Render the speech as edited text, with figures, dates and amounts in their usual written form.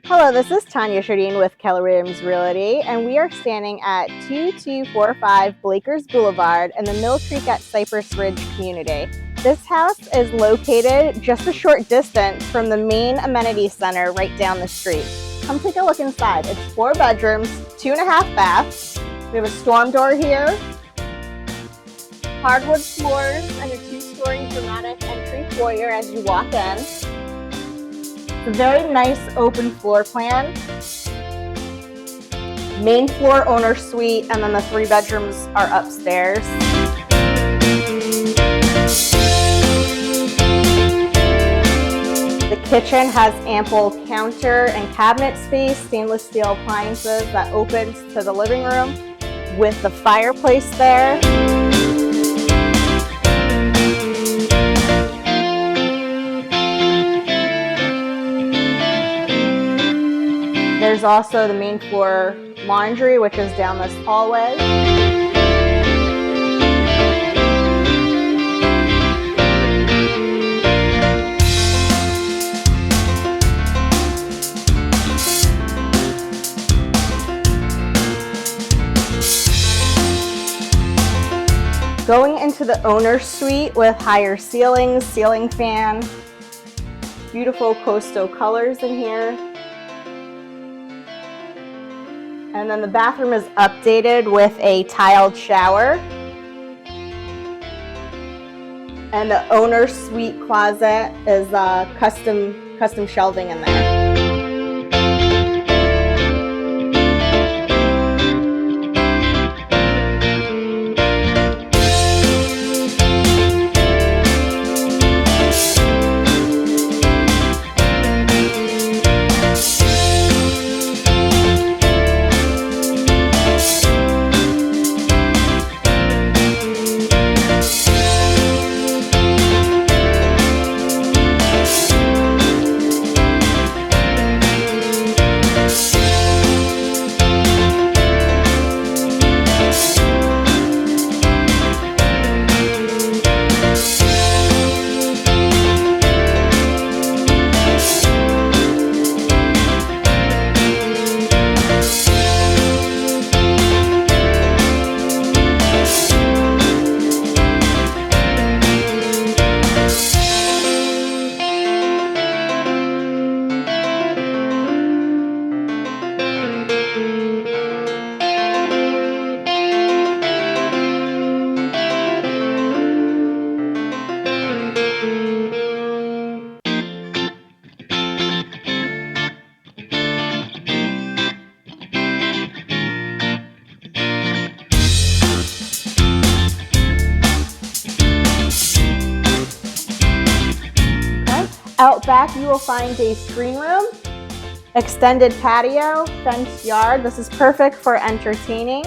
Hello, this is Tanya Shardine with Keller Williams Realty, and we are standing at 2245 Blakers Boulevard in the Mill Creek at Cypress Ridge community. This house is located just a short distance from the main amenity center right down the street. Come take a look inside. It's 4 bedrooms, 2.5 baths. We have a storm door here, hardwood floors, and a 2-story dramatic entry foyer as you walk in. It's a very nice open floor plan. Main floor owner suite, and then the 3 bedrooms are upstairs. The kitchen has ample counter and cabinet space, stainless steel appliances that opens to the living room with the fireplace there. There's also the main floor laundry, which is down this hallway. Going into the owner's suite with higher ceilings, ceiling fan, beautiful coastal colors in here. And then the bathroom is updated with a tiled shower. And the owner's suite closet is custom shelving in there. Out back, you will find a screen room, extended patio, fenced yard. This is perfect for entertaining.